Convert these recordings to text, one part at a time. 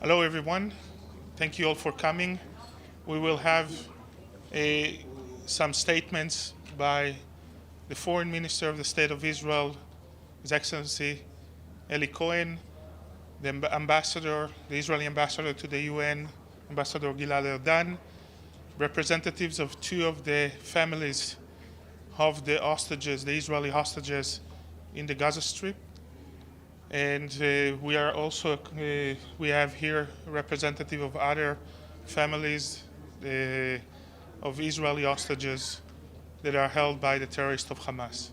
Hello, everyone. Thank you all for coming. We will have some statements by the Foreign Minister of the State of Israel, His Excellency Eli Cohen, the ambassador, the Israeli ambassador to the UN, Ambassador Gilad Erdan, representatives of two of the families of the hostages, the Israeli hostages in the Gaza Strip. And we have here a representative of other families of Israeli hostages that are held by the terrorists of Hamas.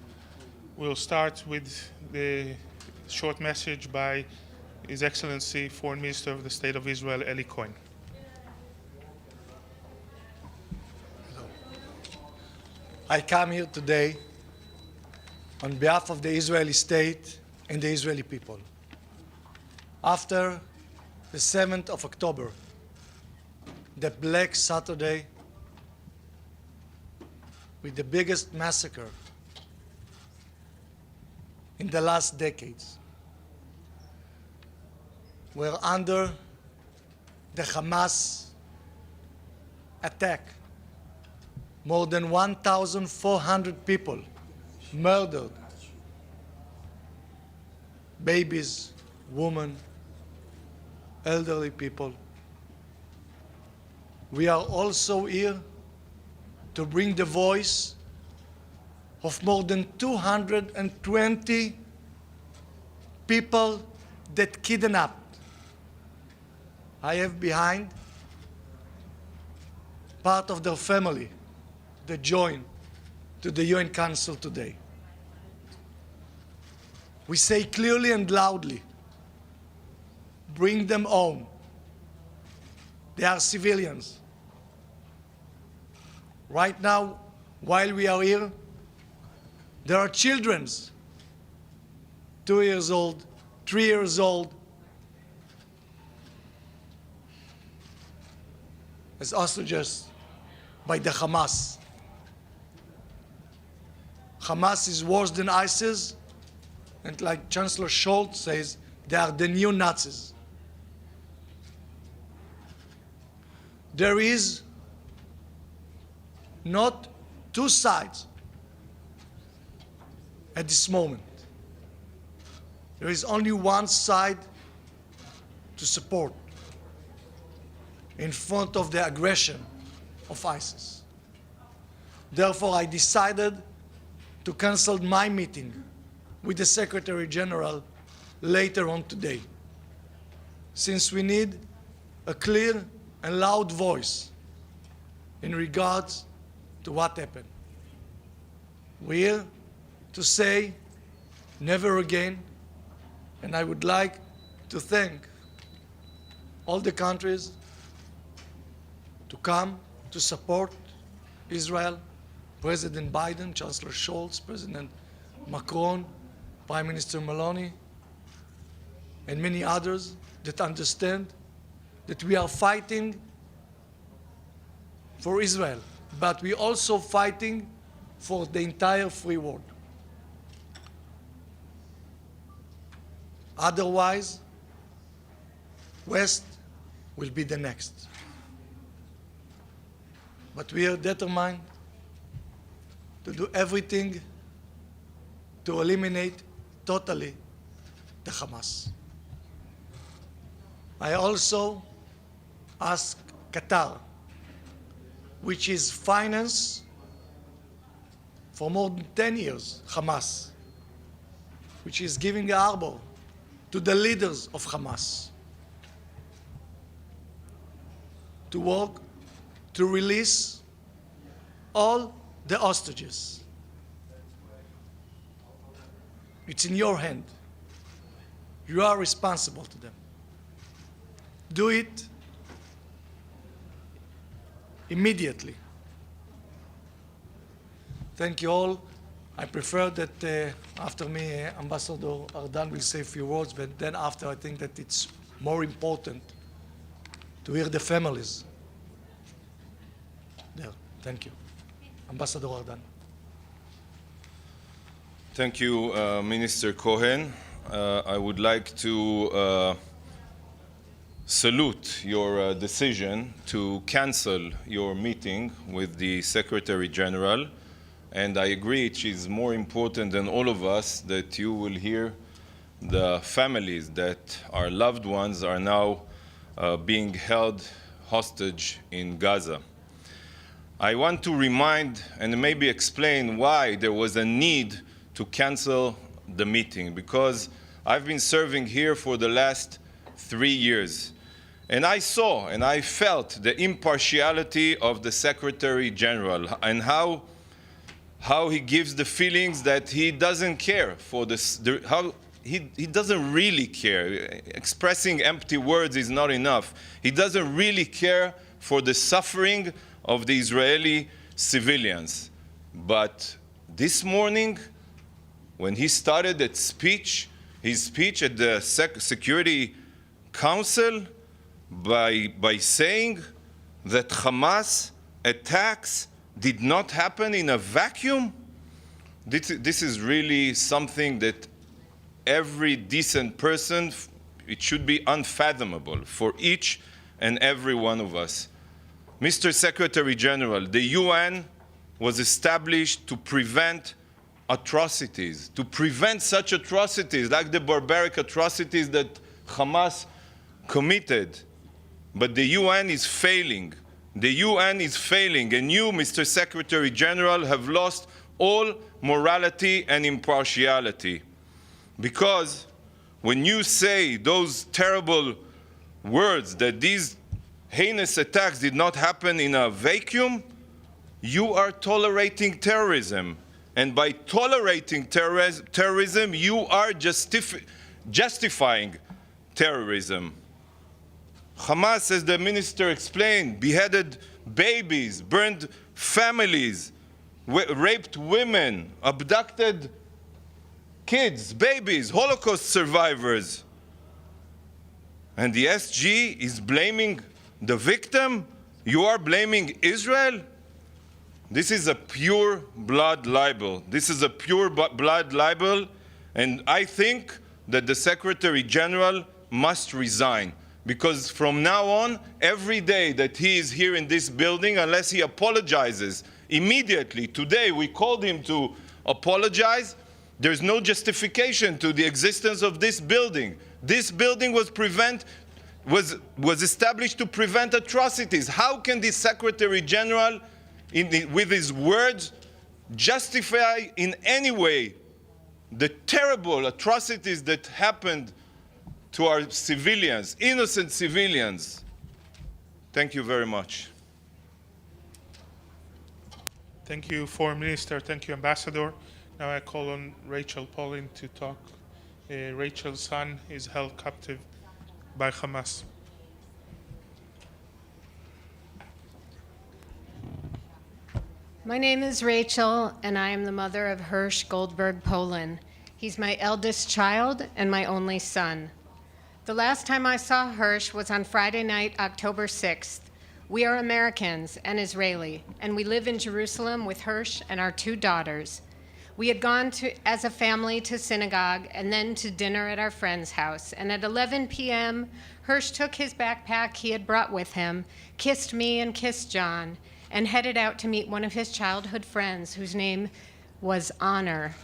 We'll start with the short message by His Excellency Foreign Minister of the State of Israel, Eli Cohen. I come here today on behalf of the Israeli state and the Israeli people. After the 7th of October, the Black Saturday, with the biggest massacre in the last decades, we're under the Hamas attack. More than 1,400 people murdered. Babies, women, elderly people. We are also here to bring the voice of more than 220 people that kidnapped. I have behind part of their family that joined to the UN Council today. We say clearly and loudly, bring them home. They are civilians. Right now, while we are here, there are children, 2 years old, 3 years old, as hostages by the Hamas. Hamas is worse than ISIS, and like Chancellor Scholz says, they are the new Nazis. There is not two sides at this moment. There is only one side to support in front of the aggression of ISIS. Therefore, I decided to cancel my meeting with the Secretary General later on today, since we need a clear and loud voice in regards to what happened. We're here to say never again, and I would like to thank all the countries to come to support Israel, President Biden, Chancellor Scholz, President Macron, Prime Minister Meloni, and many others that understand that we are fighting for Israel, but we're also fighting for the entire free world. Otherwise, West will be the next. But we are determined to do everything to eliminate totally the Hamas. I also ask Qatar, which is financed for more than 10 years, Hamas, which is giving a harbor to the leaders of Hamas, to work to release all the hostages. It's in your hand. You are responsible to them. Do it immediately. Thank you all. I prefer that after me, Ambassador Erdan will say a few words, but then after I think that it's more important to hear the families there. Thank you. Ambassador Erdan. Thank you, Minister Cohen. I would like to salute your decision to cancel your meeting with the Secretary General, and I agree it is more important than all of us that you will hear the families that our loved ones are now being held hostage in Gaza. I want to remind and maybe explain why there was a need to cancel the meeting, because I've been serving here for the last 3 years, and I saw and I felt the impartiality of the Secretary General and how he gives the feelings that he doesn't care for this, how he doesn't really care. Expressing empty words is not enough. He doesn't really care for the suffering of the Israeli civilians. But this morning, when he started his speech at the Security Council by saying that Hamas attacks did not happen in a vacuum, this is really something that every decent person, it should be unfathomable for each and every one of us. Mr. Secretary General, the UN was established to prevent atrocities, to prevent such atrocities like the barbaric atrocities that Hamas committed. But the UN is failing. The UN is failing, and you, Mr. Secretary General, have lost all morality and impartiality. Because when you say those terrible words that these heinous attacks did not happen in a vacuum, you are tolerating terrorism. And by tolerating terrorism, you are justifying terrorism. Hamas, as the minister explained, beheaded babies, burned families, raped women, abducted kids, babies, Holocaust survivors. And the SG is blaming the victim? You are blaming Israel? This is a pure blood libel. This is a pure blood libel, and I think that the Secretary General must resign. Because from now on, every day that he is here in this building, unless he apologizes immediately, today we called him to apologize, there's no justification to the existence of this building. This building was established to prevent atrocities. How can the Secretary General, with his words, justify in any way the terrible atrocities that happened to our civilians, innocent civilians? Thank you very much. Thank you, Foreign Minister. Thank you, Ambassador. Now I call on Rachel Pollin to talk. Rachel's son is held captive by Hamas. My name is Rachel, and I am the mother of Hirsch Goldberg Pollin. He's my eldest child and my only son. The last time I saw Hirsch was on Friday night, October 6th. We are Americans and Israeli, and we live in Jerusalem with Hirsch and our 2 daughters. We had gone as a family to synagogue and then to dinner at our friend's house. And at 11 p.m., Hirsch took his backpack he had brought with him, kissed me and kissed John, and headed out to meet one of his childhood friends whose name was Honor.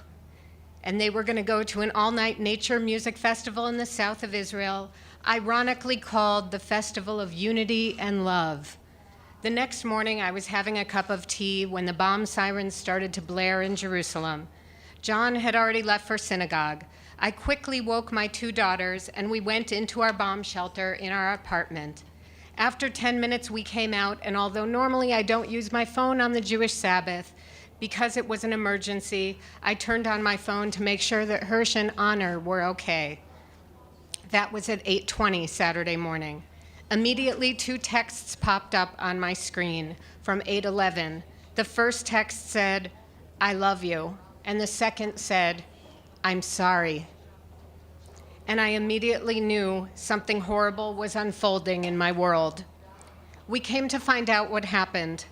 And they were going to go to an all-night nature music festival in the south of Israel, ironically called the Festival of Unity and Love. The next morning, I was having a cup of tea when the bomb sirens started to blare in Jerusalem. John had already left for synagogue. I quickly woke my 2 daughters, and we went into our bomb shelter in our apartment. After 10 minutes, we came out, and although normally I don't use my phone on the Jewish Sabbath, because it was an emergency, I turned on my phone to make sure that Hirsch and Honor were okay. That was at 8:20 Saturday morning. Immediately, 2 texts popped up on my screen from 8:11. The first text said, "I love you," and the second said, "I'm sorry." And I immediately knew something horrible was unfolding in my world. We came to find out what happened.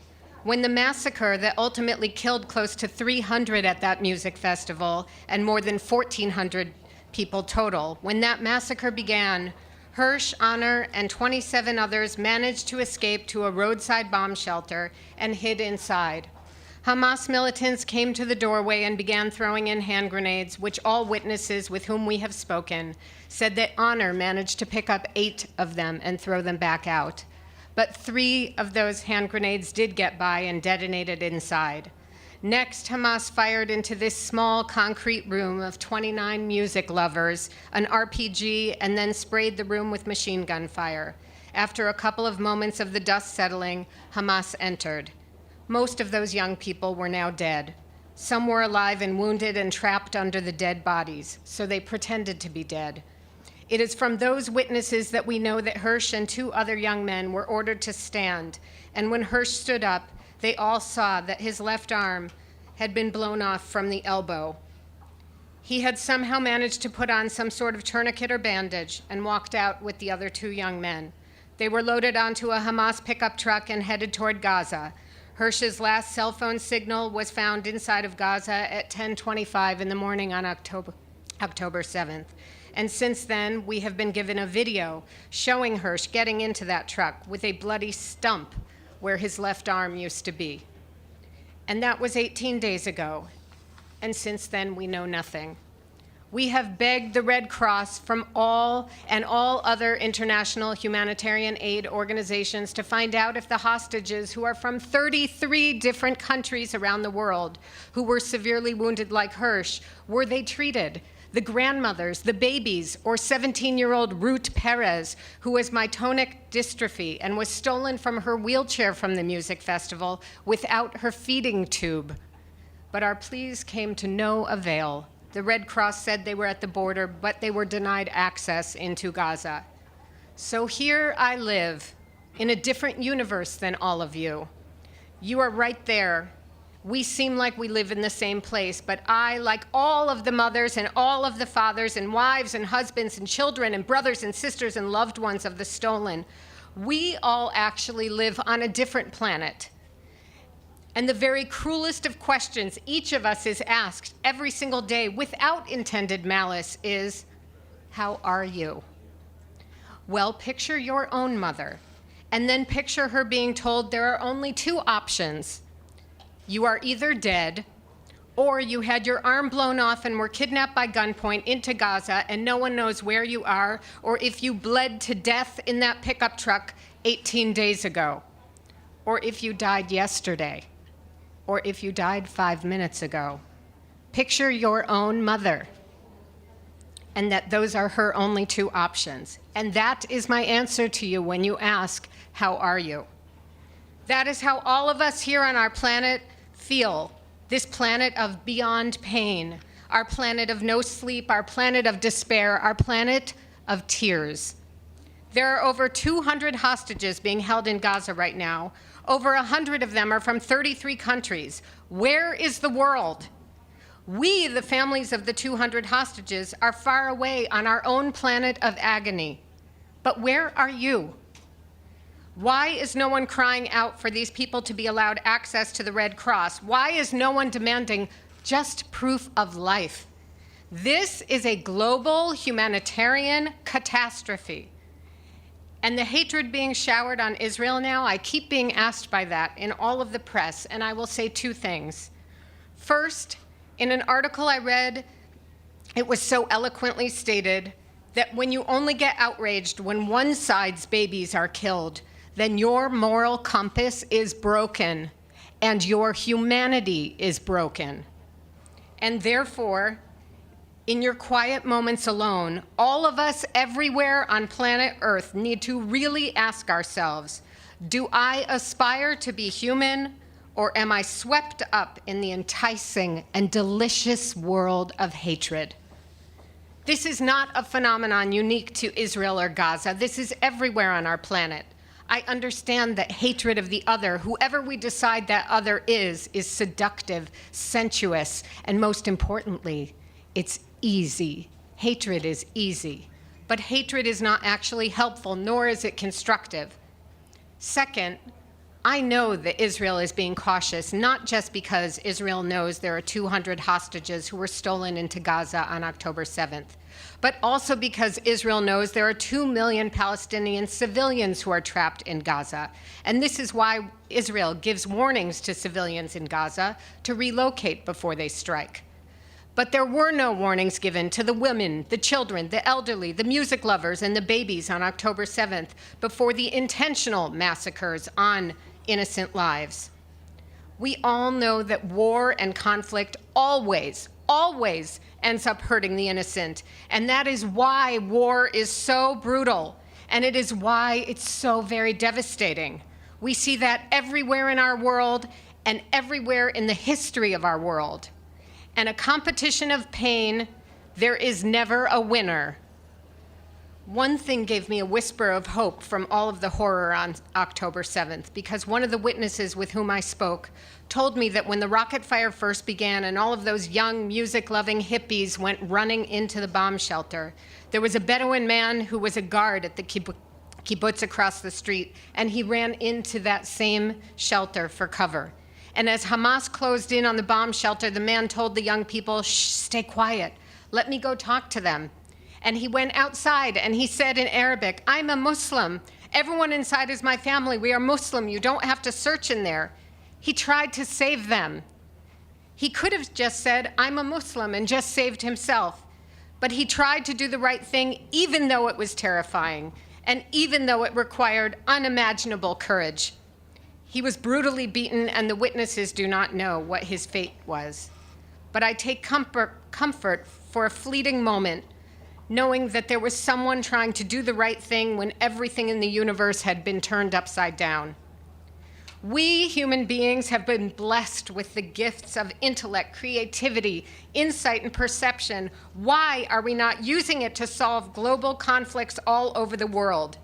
When the massacre that ultimately killed close to 300 at that music festival and more than 1,400 people total, when that massacre began, Hirsch, Honor, and 27 others managed to escape to a roadside bomb shelter and hid inside. Hamas militants came to the doorway and began throwing in hand grenades, which all witnesses with whom we have spoken said that Honor managed to pick up 8 of them and throw them back out. But 3 of those hand grenades did get by and detonated inside. Next, Hamas fired into this small concrete room of 29 music lovers, an RPG, and then sprayed the room with machine gun fire. After a couple of moments of the dust settling, Hamas entered. Most of those young people were now dead. Some were alive and wounded and trapped under the dead bodies, so they pretended to be dead. It is from those witnesses that we know that Hirsch and 2 other young men were ordered to stand, and when Hirsch stood up, they all saw that his left arm had been blown off from the elbow. He had somehow managed to put on some sort of tourniquet or bandage and walked out with the other 2 young men. They were loaded onto a Hamas pickup truck and headed toward Gaza. Hirsch's last cell phone signal was found inside of Gaza at 10:25 in the morning on October 7th. And since then, we have been given a video showing Hirsch getting into that truck with a bloody stump where his left arm used to be. And that was 18 days ago, and since then we know nothing. We have begged the Red Cross from all other international humanitarian aid organizations to find out if the hostages, who are from 33 different countries around the world, who were severely wounded like Hirsch, were they treated? The grandmothers, the babies, or 17-year-old Ruth Perez, who has myotonic dystrophy and was stolen from her wheelchair from the music festival without her feeding tube. But our pleas came to no avail. The Red Cross said they were at the border, but they were denied access into Gaza. So here I live, in a different universe than all of you. You are right there. We seem like we live in the same place, but I, like all of the mothers and all of the fathers and wives and husbands and children and brothers and sisters and loved ones of the stolen, we all actually live on a different planet. And the very cruelest of questions each of us is asked every single day without intended malice is, how are you? Well, picture your own mother, and then picture her being told there are only 2 options. You are either dead, or you had your arm blown off and were kidnapped by gunpoint into Gaza and no one knows where you are, or if you bled to death in that pickup truck 18 days ago, or if you died yesterday, or if you died 5 minutes ago. Picture your own mother, and that those are her only 2 options. And that is my answer to you when you ask, how are you? That is how all of us here on our planet feel, this planet of beyond pain, our planet of no sleep, our planet of despair, our planet of tears. There are over 200 hostages being held in Gaza right now. Over 100 of them are from 33 countries. Where is the world? We, the families of the 200 hostages, are far away on our own planet of agony. But where are you? Why is no one crying out for these people to be allowed access to the Red Cross? Why is no one demanding just proof of life? This is a global humanitarian catastrophe. And the hatred being showered on Israel now, I keep being asked by that in all of the press, and I will say 2 things. First, in an article I read, it was so eloquently stated that when you only get outraged when one side's babies are killed, then your moral compass is broken and your humanity is broken. And therefore, in your quiet moments alone, all of us everywhere on planet Earth need to really ask ourselves, do I aspire to be human, or am I swept up in the enticing and delicious world of hatred? This is not a phenomenon unique to Israel or Gaza. This is everywhere on our planet. I understand that hatred of the other, whoever we decide that other is seductive, sensuous, and most importantly, it's easy. Hatred is easy. But hatred is not actually helpful, nor is it constructive. Second, I know that Israel is being cautious, not just because Israel knows there are 200 hostages who were stolen into Gaza on October 7th, but also because Israel knows there are 2 million Palestinian civilians who are trapped in Gaza. And this is why Israel gives warnings to civilians in Gaza to relocate before they strike. But there were no warnings given to the women, the children, the elderly, the music lovers, and the babies on October 7th before the intentional massacres on innocent lives. We all know that war and conflict always ends up hurting the innocent, and that is why war is so brutal, and it is why it's so very devastating. We see that everywhere in our world and everywhere in the history of our world. And a competition of pain, there is never a winner. One thing gave me a whisper of hope from all of the horror on October 7th, because one of the witnesses with whom I spoke told me that when the rocket fire first began and all of those young music-loving hippies went running into the bomb shelter, there was a Bedouin man who was a guard at the kibbutz across the street, and he ran into that same shelter for cover. And as Hamas closed in on the bomb shelter, the man told the young people, "Shh, stay quiet. Let me go talk to them." And he went outside and he said in Arabic, "I'm a Muslim. Everyone inside is my family. We are Muslim. You don't have to search in there." He tried to save them. He could have just said, "I'm a Muslim," and just saved himself. But he tried to do the right thing even though it was terrifying and even though it required unimaginable courage. He was brutally beaten, and the witnesses do not know what his fate was. But I take comfort for a fleeting moment, knowing that there was someone trying to do the right thing when everything in the universe had been turned upside down. We human beings have been blessed with the gifts of intellect, creativity, insight, and perception. Why are we not using it to solve global conflicts all over the world?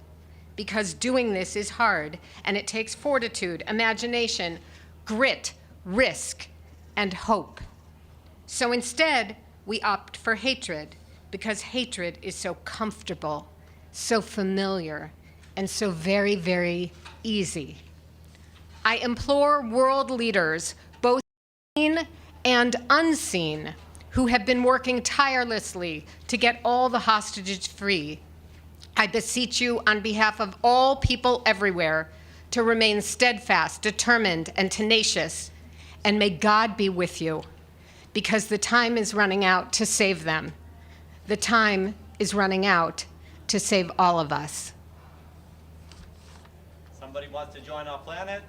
Because doing this is hard, and it takes fortitude, imagination, grit, risk, and hope. So instead, we opt for hatred, because hatred is so comfortable, so familiar, and so very, very easy. I implore world leaders, both seen and unseen, who have been working tirelessly to get all the hostages free, I beseech you on behalf of all people everywhere to remain steadfast, determined, and tenacious, and may God be with you, because the time is running out to save them. The time is running out to save all of us. Somebody wants to join our planet?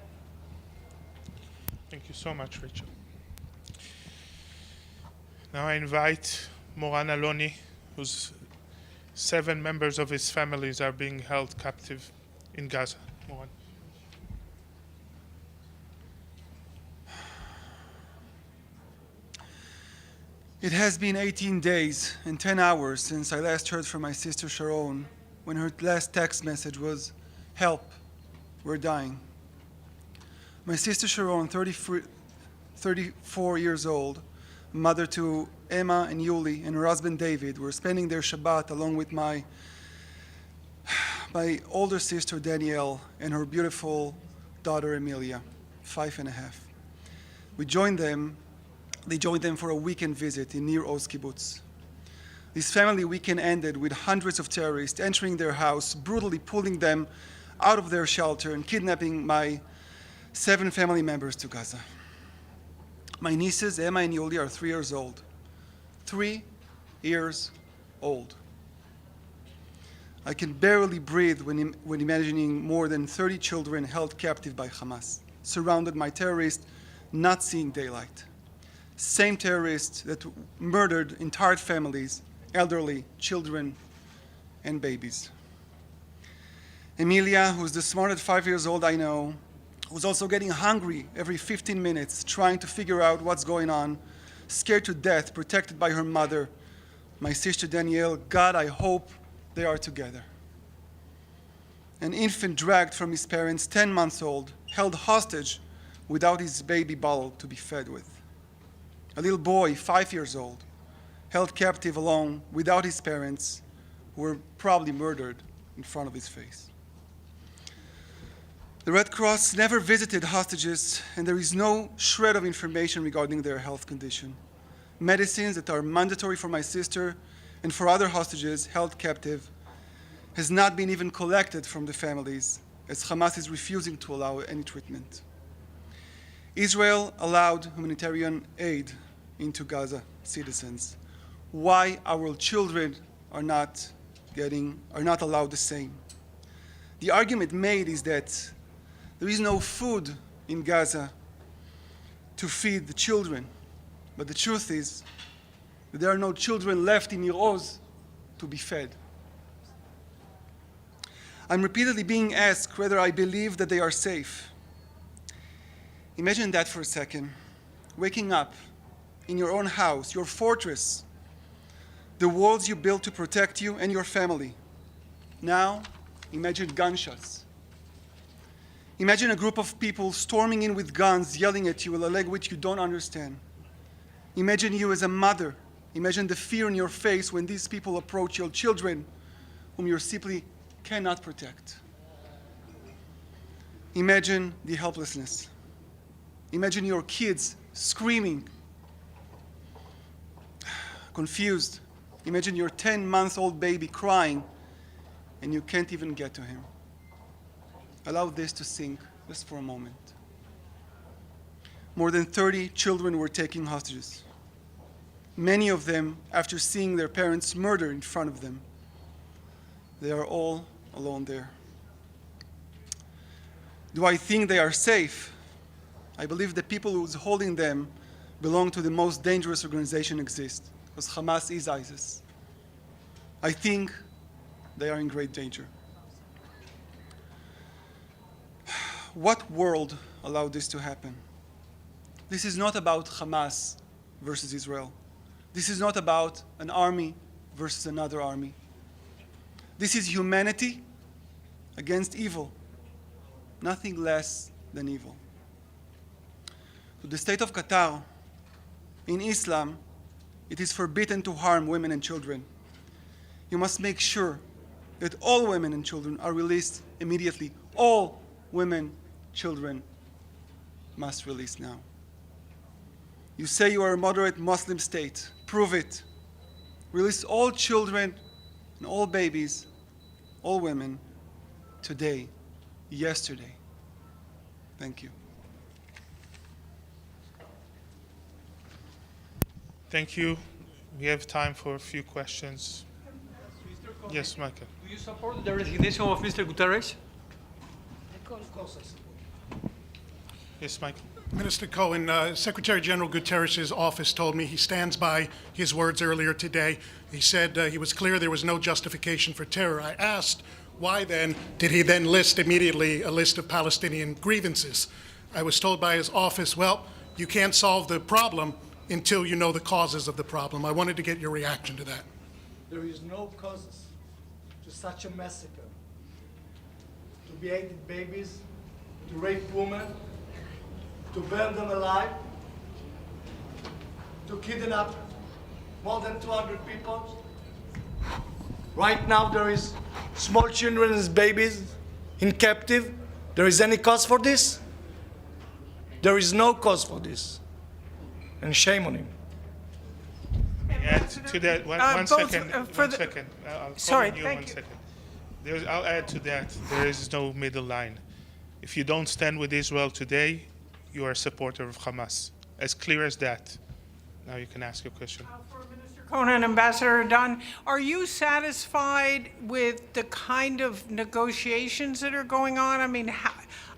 Thank you so much, Rachel. Now I invite Moran Aloni, whose 7 members of his families are being held captive in Gaza. Moran. It has been 18 days and 10 hours since I last heard from my sister Sharon when her last text message was, "Help, we're dying." My sister Sharon, 34 years old, mother to Emma and Yuli, and her husband David, were spending their Shabbat along with my older sister Danielle and her beautiful daughter Emilia, 5.5. They joined them for a weekend visit in Nir Oz kibbutz. This family weekend ended with hundreds of terrorists entering their house, brutally pulling them out of their shelter and kidnapping my 7 family members to Gaza. My nieces, Emma and Yuli, are 3 years old. 3 years old. I can barely breathe when imagining more than 30 children held captive by Hamas, surrounded by terrorists, not seeing daylight. Same terrorists that murdered entire families, elderly, children, and babies. Emilia, who's the smartest 5 years old I know, was also getting hungry every 15 minutes, trying to figure out what's going on, scared to death, protected by her mother, my sister Danielle. God, I hope they are together. An infant dragged from his parents, 10 months old, held hostage without his baby bottle to be fed with. A little boy, 5 years old, held captive alone without his parents, who were probably murdered in front of his face. The Red Cross never visited hostages, and there is no shred of information regarding their health condition. Medicines that are mandatory for my sister and for other hostages held captive has not been even collected from the families, as Hamas is refusing to allow any treatment. Israel allowed humanitarian aid into Gaza citizens. Why our children are not allowed the same? The argument made is that there is no food in Gaza to feed the children. But the truth is that there are no children left in Nir Oz to be fed. I'm repeatedly being asked whether I believe that they are safe. Imagine that for a second. Waking up in your own house, your fortress, the walls you built to protect you and your family. Now, imagine gunshots. Imagine a group of people storming in with guns, yelling at you in a language you don't understand. Imagine you as a mother. Imagine the fear in your face when these people approach your children, whom you simply cannot protect. Imagine the helplessness. Imagine your kids screaming, confused. Imagine your 10-month-old baby crying, and you can't even get to him. Allow this to sink just for a moment. More than 30 children were taken hostages. Many of them after seeing their parents murdered in front of them. They are all alone there. Do I think they are safe? I believe the people who is holding them belong to the most dangerous organization exist, because Hamas is ISIS. I think they are in great danger. What world allowed this to happen? This is not about Hamas versus Israel. This is not about an army versus another army. This is humanity against evil, nothing less than evil. To the state of Qatar, in Islam, it is forbidden to harm women and children. You must make sure that all women and children are released immediately. All women, children must release now. You say you are a moderate Muslim state. Prove it. Release all children and all babies, all women, today, yesterday. Thank you. Thank you. We have time for a few questions. Yes, Michael. Do you support the resignation of Mr. Guterres? Yes, Michael. Minister Cohen, Secretary General Guterres' office told me he stands by his words earlier today. He said he was clear there was no justification for terror. I asked, why then did he then list immediately a list of Palestinian grievances? I was told by his office, well, you can't solve the problem until you know the causes of the problem. I wanted to get your reaction to that. There is no causes to such a massacre. To beheaded babies, to rape women, to burn them alive, to kidnap more than 200 people. Right now there is small children and babies in captive. There is any cause for this? There is no cause for this. And shame on him. Add to that, one second. I'll Sorry, call on you thank one you. second. I'll add to that. There is no middle line. If you don't stand with Israel today, you are a supporter of Hamas. As clear as that. Now you can ask your question. For Minister Cohen and Ambassador Erdan, are you satisfied with the kind of negotiations that are going on? I mean,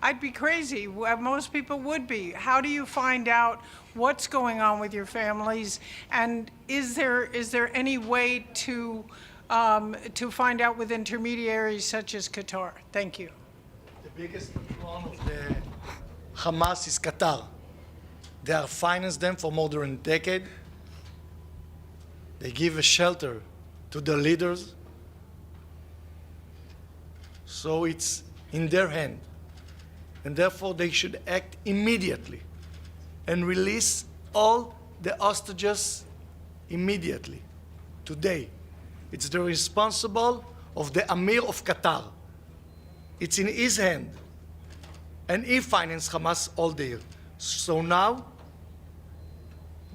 I'd be crazy. Most people would be. How do you find out what's going on with your families? And is there any way to find out with intermediaries such as Qatar? Thank you. The biggest patron of the Hamas is Qatar. They have financed them for more than a decade. They give a shelter to their leaders. So it's in their hand. And therefore they should act immediately and release all the hostages immediately, today. It's the responsible of the Emir of Qatar. It's in his hand. and he financed Hamas all the year. So now,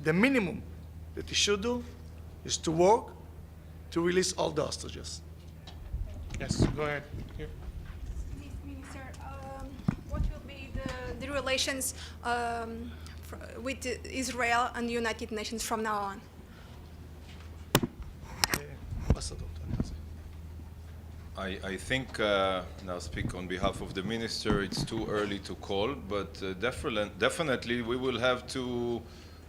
the minimum that he should do is to work to release all the hostages. Yes, go ahead. Here. Minister, what will be the relations with Israel and the United Nations from now on? I think, and I'll speak on behalf of the minister, it's too early to call, but definitely we will have to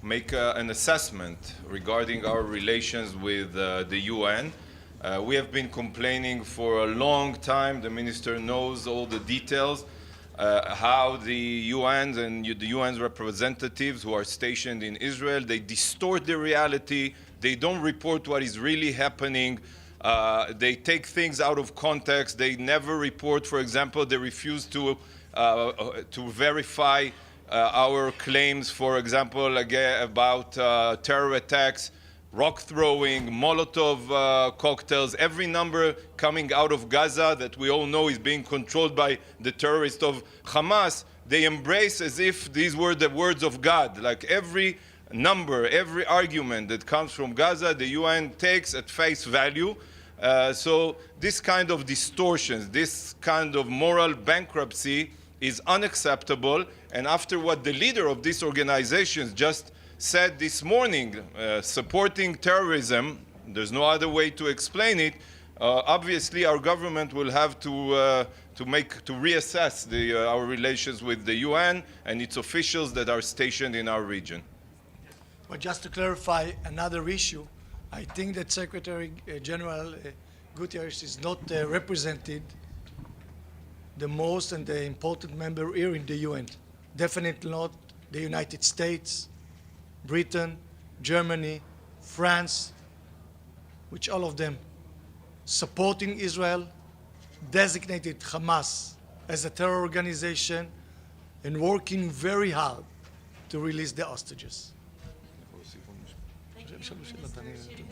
make an assessment regarding our relations with the UN. We have been complaining for a long time. The minister knows all the details, how the UN and the UN's representatives who are stationed in Israel, they distort the reality. They don't report what is really happening. They take things out of context. They never report, for example, they refuse to verify our claims, for example, again, about terror attacks, rock throwing, Molotov cocktails, every number coming out of Gaza that we all know is being controlled by the terrorists of Hamas, they embrace as if these were the words of God. Like every number, every argument that comes from Gaza, the UN takes at face value. So this kind of distortions, this kind of moral bankruptcy is unacceptable. And after what the leader of these organizations just said this morning, supporting terrorism, there's no other way to explain it, obviously our government will have to reassess our relations with the UN and its officials that are stationed in our region. But just to clarify another issue, I think that Secretary General Guterres is not represented the most and the important member here in the UN. Definitely not the United States, Britain, Germany, France, which all of them supporting Israel, designated Hamas as a terror organization, and working very hard to release the hostages.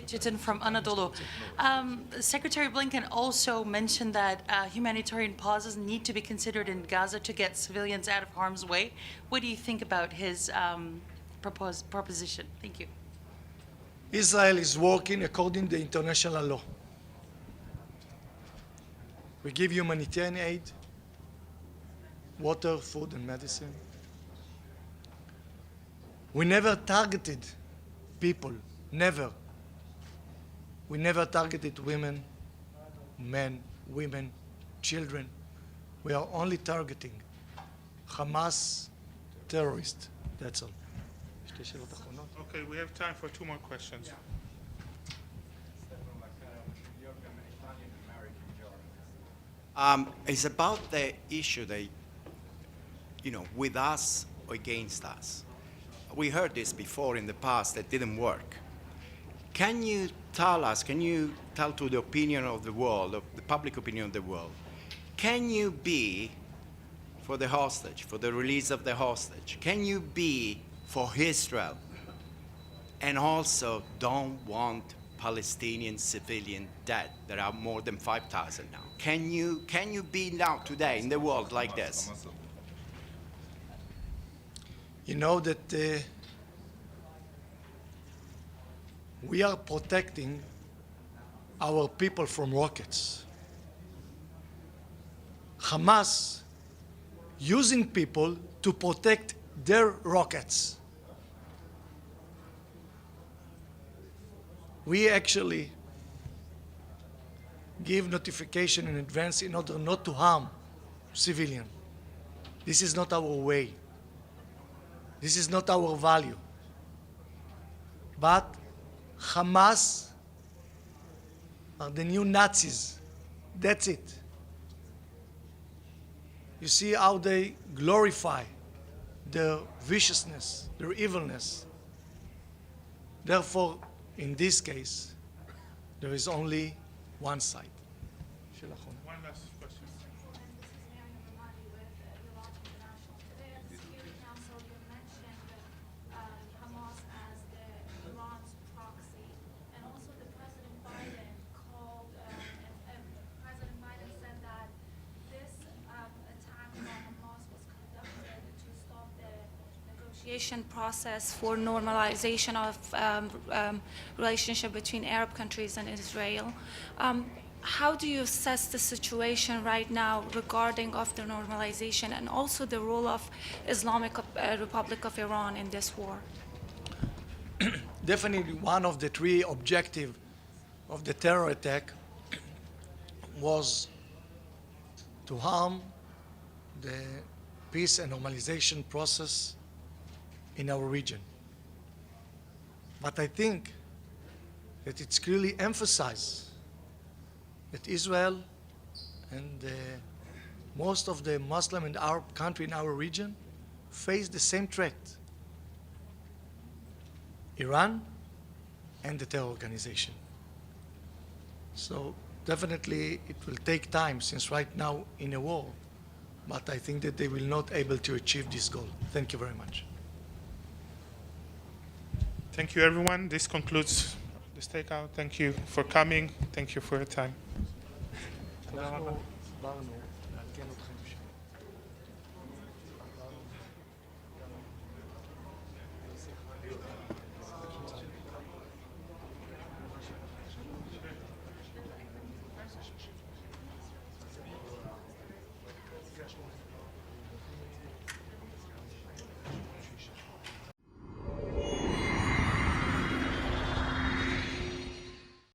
Chitin from Anadolu. Secretary Blinken also mentioned that humanitarian pauses need to be considered in Gaza to get civilians out of harm's way. What do you think about his proposed proposition? Thank you. Israel is working according to international law. We give humanitarian aid, water, food, and medicine. We never targeted people, never. We never targeted women, men, women, children. We are only targeting Hamas terrorists. That's all. Okay, we have time for two more questions. It's about the issue that, with us or against us. We heard this before in the past that didn't work. Can you tell to the opinion of the world, of the public opinion of the world, can you be for the hostage, for the release of the hostage? Can you be for Israel and also don't want Palestinian civilian dead? There are more than 5,000 now. Can you be now today in the world like this? You know that we are protecting our people from rockets. Hamas using people to protect their rockets. We actually give notification in advance in order not to harm civilians. This is not our way. This is not our value. But Hamas are the new Nazis. That's it. You see how they glorify their viciousness, their evilness. Therefore, in this case, there is only one side. One last question. negotiation process for normalization of relationship between Arab countries and Israel. How do you assess the situation right now regarding of the normalization and also the role of Islamic Republic of Iran in this war? Definitely one of the three objectives of the terror attack was to harm the peace and normalization process in our region. But I think that it's clearly emphasized that Israel and most of the Muslim and Arab countries in our region face the same threat: Iran and the terror organization. So definitely it will take time, since right now in a war, but I think that they will not able to achieve this goal. Thank you very much. Thank you, everyone. This concludes this takeout. Thank you for coming. Thank you for your time. אנחנו הסברנו לעדכן אתכם.